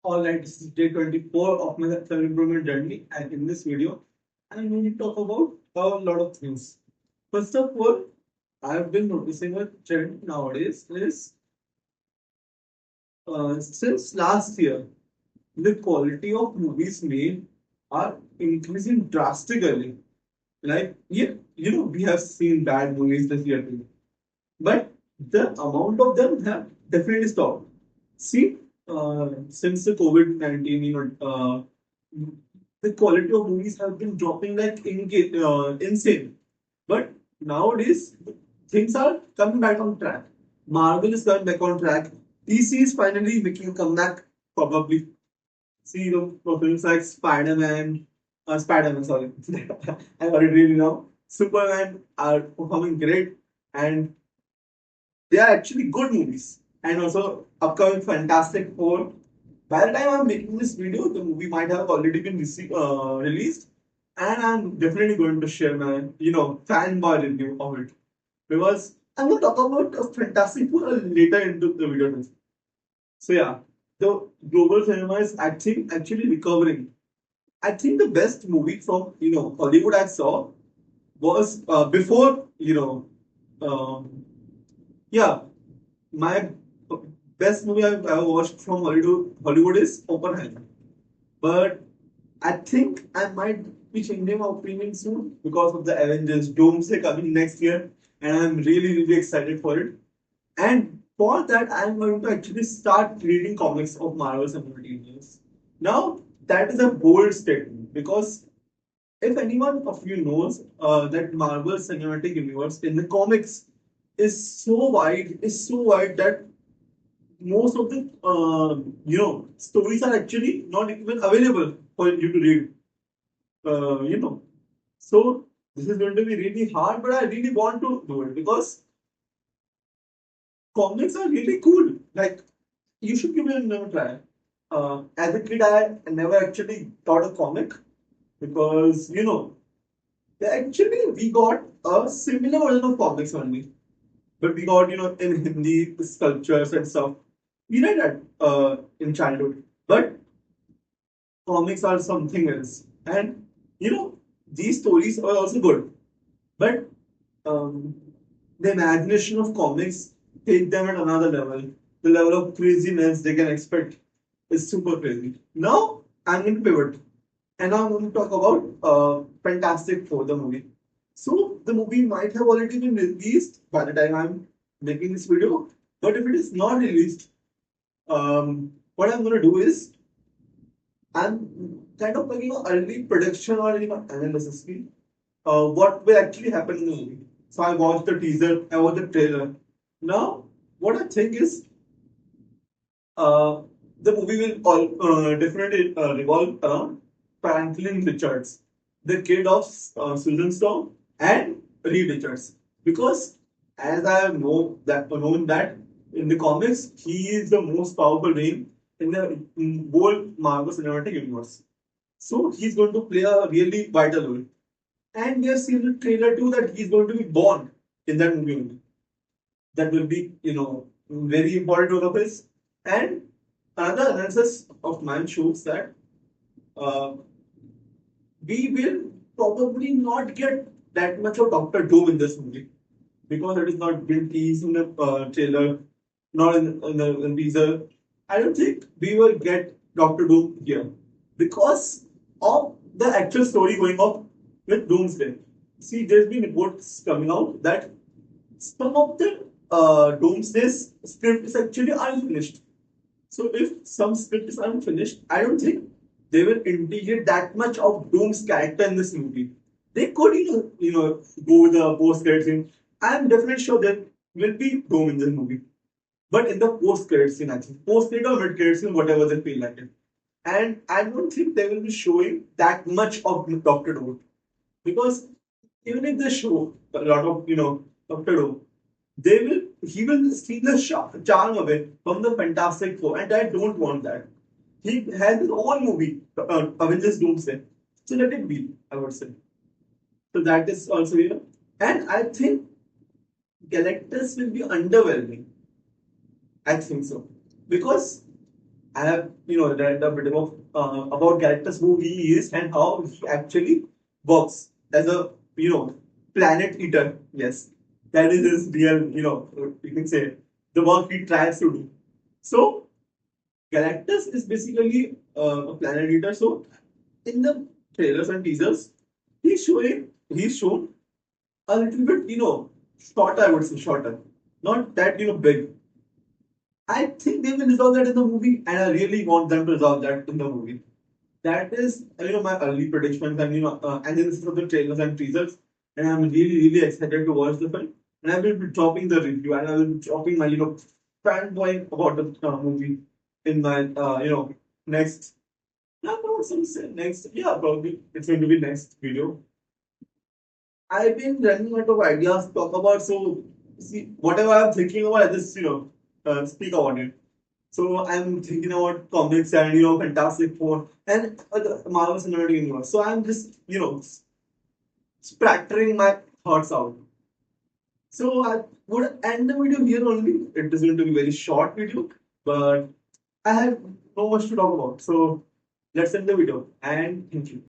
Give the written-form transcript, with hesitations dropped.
Alright, this is day 24 of my self-improvement journey, and in this video, I'm going to talk about a lot of things. First of all, I've been noticing a trend nowadays is since last year, the quality of movies made are increasing drastically. Like, yeah, we have seen bad movies this year too, but the amount of them have definitely stopped. See, since the COVID-19, the quality of movies have been dropping like insane. But nowadays, things are coming back on track. Marvel is coming back on track. DC is finally making a comeback, probably. See, for films like Spider-Man, sorry. I got it really now. Superman are performing great, and they are actually good movies. And also, upcoming Fantastic Four. By the time I'm making this video, the movie might have already been released, and I'm definitely going to share my, fanboy review of it because I'm going to talk about a Fantastic Four later into the video. So yeah, the global cinema is actually recovering. I think the best movie from Hollywood I saw was before yeah, my best movie I've ever watched from Hollywood is Oppenheimer. But I think I might be changing my opinion soon because of the Avengers Doomsday coming next year, and I'm really excited for it. And for that, I'm going to actually start reading comics of Marvel Cinematic Universe. Now, that is a bold statement because if anyone of you knows that Marvel Cinematic Universe in the comics is so wide that most of the stories are actually not even available for you to read. So this is going to be really hard, but I really want to do it because comics are really cool. Like you should give it a try. As a kid, I never actually got a comic because actually we got a similar version of comics only, but we got in Hindi sculptures and stuff. We read that in childhood, but comics are something else. And these stories are also good, but um, the imagination of comics take them at another level. The level of craziness they can expect is super crazy. Now I'm going to pivot, and I'm going to talk about Fantastic Four, the movie. So the movie might have already been released by the time I'm making this video, but if it is not released, what I'm going to do is I'm kind of making an early prediction or analysis what will actually happen in the movie. So I watched the teaser, I watched the trailer. Now, what I think is uh, the movie will definitely revolve around Franklin Richards, the kid of Susan Storm and Reed Richards. Because as I have known that in the comics, he is the most powerful being in the whole Marvel Cinematic Universe. So he's going to play a really vital role. And we have seen the trailer too that he's going to be born in that movie only. That will be, very important role of his. And another analysis of mine shows that uh, we will probably not get that much of Doctor Doom in this movie because it is not been teased in the trailer, not in the teaser. I don't think we will get Doctor Doom here because of the actual story going on with Doomsday. See, there's been reports coming out that some of the Doomsday's script is actually unfinished. So if some script is unfinished, I don't think they will integrate that much of Doom's character in this movie. They could, go with the post credit scene. I'm definitely sure there will be Doom in this movie, but in the post credit scene, actually, post credit or mid credit scene, whatever they feel like it. And I don't think they will be showing that much of Doctor Doom because even if they show a lot of Doctor Doom, they will he will steal the charm away from the Fantastic Four, and I don't want that. He has his own movie, Avengers Doomsday. So let it be, I would say. So that is also here. And I think characters will be underwhelming. I think so. Because I have, read a bit of about characters who he is and how he actually works as a, planet eater. Yes, that is his real, you can say the work he tries to do. So Galactus is basically a planet eater. So in the trailers and teasers, he's shown a little bit, shorter. I would say shorter, not that big. I think they will resolve that in the movie, and I really want them to resolve that in the movie. That is, my early predictions, and and then this is of the trailers and teasers, and I'm really excited to watch the film. And I will be dropping the review, and I will be dropping my fanboy about the movie in my next. No, some say next. Yeah, probably it's going to be next video. I've been running out of ideas to talk about, so see whatever I'm thinking about, I just speak about it. So I'm thinking about comics and Fantastic Four and the Marvel Cinematic Universe. So I'm just spattering my thoughts out. So I would end the video here only. It is going to be a very short video, but I have no much to talk about. So let's end the video and thank you.